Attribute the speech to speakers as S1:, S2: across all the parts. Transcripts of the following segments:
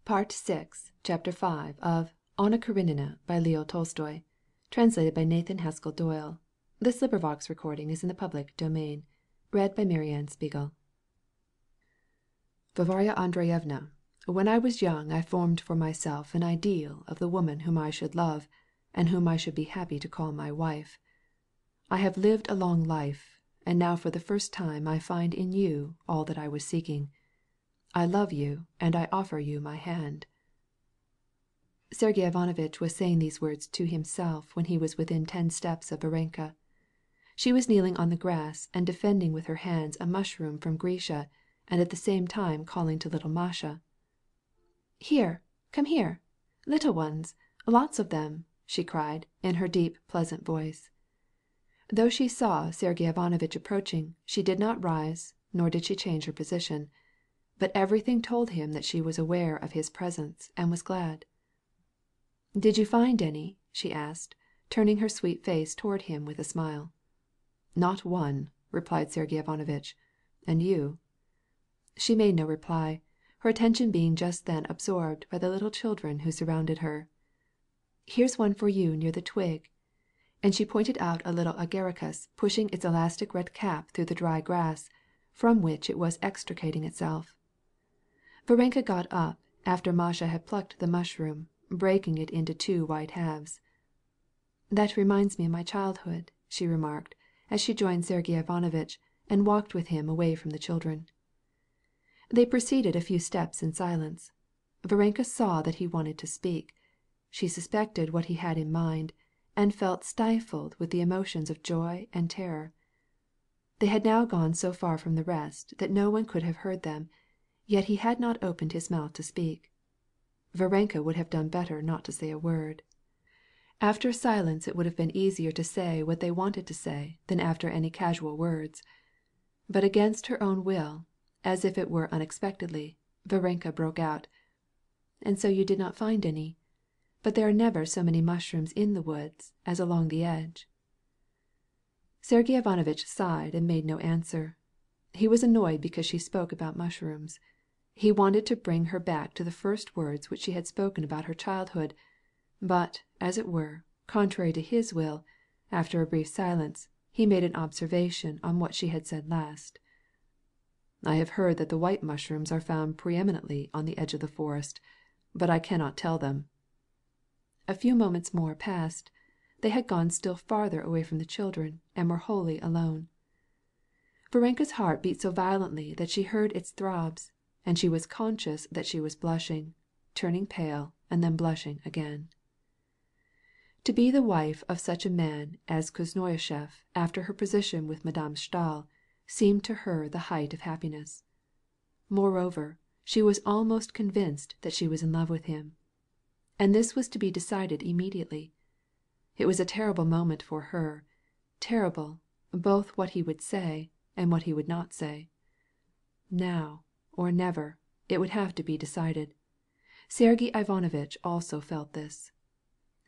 S1: Part 6, Chapter 5 of Anna Karenina by Leo Tolstoy. Translated by Nathan Haskell Doyle. This recording is in the public domain. Read by Marianne Spiegel. Varvara Andreevna, when I was young I formed for myself an ideal of the woman whom I should love and whom I should be happy to call my wife. I have lived a long life, and now for the first time I find in you all that I was seeking. I love you and I offer you my hand. Sergey Ivanovitch was saying these words to himself when he was within 10 steps of Varenka. She was kneeling on the grass and defending with her hands a mushroom from Grisha, and at the same time calling to little Masha. "Here, come here, little ones, lots of them," she cried in her deep, pleasant voice. Though she saw Sergey Ivanovitch approaching, she did not rise, nor did she change her position. But everything told him that she was aware of his presence and was glad. "Did you find any?" she asked, turning her sweet face toward him with a smile. "Not one," replied Sergey Ivanovitch. "And you?" She made no reply, her attention being just then absorbed by the little children who surrounded her. "Here's one for you near the twig." And she pointed out a little agaricus pushing its elastic red cap through the dry grass, from which it was extricating itself. Varenka got up after Masha had plucked the mushroom, breaking it into 2 white halves. "That reminds me of my childhood," she remarked, as she joined Sergey Ivanovitch and walked with him away from the children. They proceeded a few steps in silence. Varenka saw that he wanted to speak. She suspected what he had in mind, and felt stifled with the emotions of joy and terror. They had now gone so far from the rest that no one could have heard them, yet he had not opened his mouth to speak. Varenka would have done better not to say a word. After a silence it would have been easier to say what they wanted to say than after any casual words. But against her own will, as if it were unexpectedly, Varenka broke out. "And so you did not find any? But there are never so many mushrooms in the woods as along the edge." Sergey Ivanovitch sighed and made no answer. He was annoyed because she spoke about mushrooms. He wanted to bring her back to the first words which she had spoken about her childhood, but, as it were, contrary to his will, after a brief silence, he made an observation on what she had said last. "I have heard that the white mushrooms are found preeminently on the edge of the forest, but I cannot tell them." A few moments more passed. They had gone still farther away from the children and were wholly alone. Varenka's heart beat so violently that she heard its throbs, and she was conscious that she was blushing, turning pale and then blushing again. To be the wife of such a man as Koznyachev after her position with Madame Stahl seemed to her the height of happiness. Moreover, she was almost convinced that she was in love with him. And this was to be decided immediately. It was a terrible moment for her, terrible, both what he would say and what he would not say. Now, or never, it would have to be decided. Sergey Ivanovitch also felt this.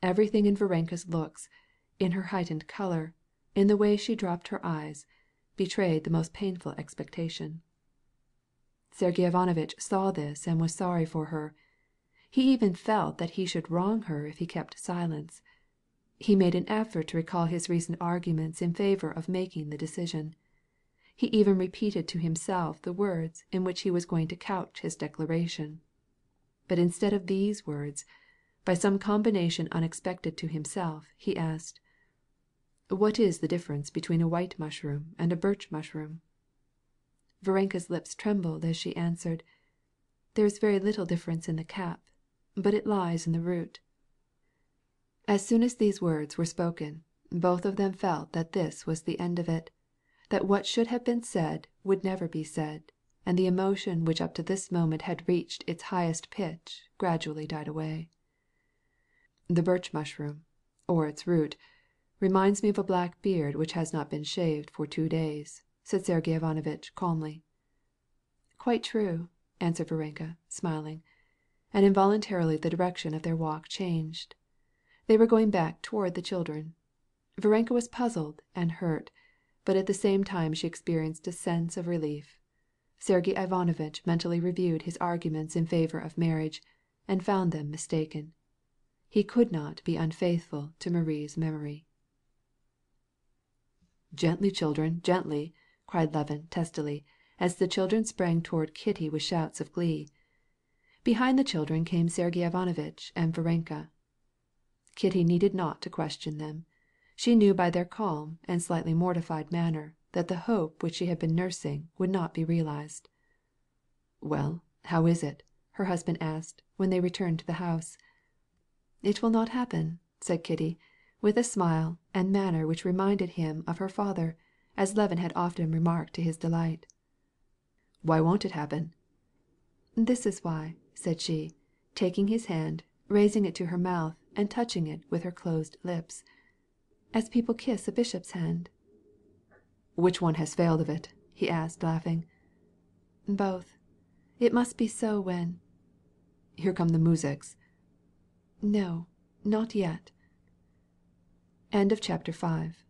S1: Everything in Varenka's looks, in her heightened color, in the way she dropped her eyes, betrayed the most painful expectation. Sergey Ivanovitch saw this and was sorry for her. He even felt that he should wrong her if he kept silence. He made an effort to recall his recent arguments in favor of making the decision. He even repeated to himself the words in which he was going to couch his declaration. But instead of these words, by some combination unexpected to himself, he asked, "What is the difference between a white mushroom and a birch mushroom?" Varenka's lips trembled as she answered, "There is very little difference in the cap, but it lies in the root." As soon as these words were spoken, both of them felt that this was the end of it, that what should have been said would never be said, and the emotion which up to this moment had reached its highest pitch gradually died away. "The birch mushroom, or its root, reminds me of a black beard which has not been shaved for 2 days," said Sergey Ivanovitch calmly. "Quite true," answered Varenka, smiling, and involuntarily the direction of their walk changed. They were going back toward the children. Varenka was puzzled and hurt, but at the same time she experienced a sense of relief. Sergey Ivanovitch mentally reviewed his arguments in favor of marriage, and found them mistaken. He could not be unfaithful to Marie's memory. "Gently, children, gently!" cried Levin testily, as the children sprang toward Kitty with shouts of glee. Behind the children came Sergey Ivanovitch and Varenka. Kitty needed not to question them. She knew by their calm and slightly mortified manner that the hope which she had been nursing would not be realized. "Well, how is it?" her husband asked when they returned to the house. "It will not happen," said Kitty, with a smile and manner which reminded him of her father, as Levin had often remarked to his delight. "Why won't it happen?" "This is why," said she, taking his hand, raising it to her mouth and touching it with her closed lips, "as people kiss a bishop's hand." "Which one has failed of it?" he asked, laughing. "Both. It must be so when—" "Here come the muzhiks." "No, not yet." Chapter 6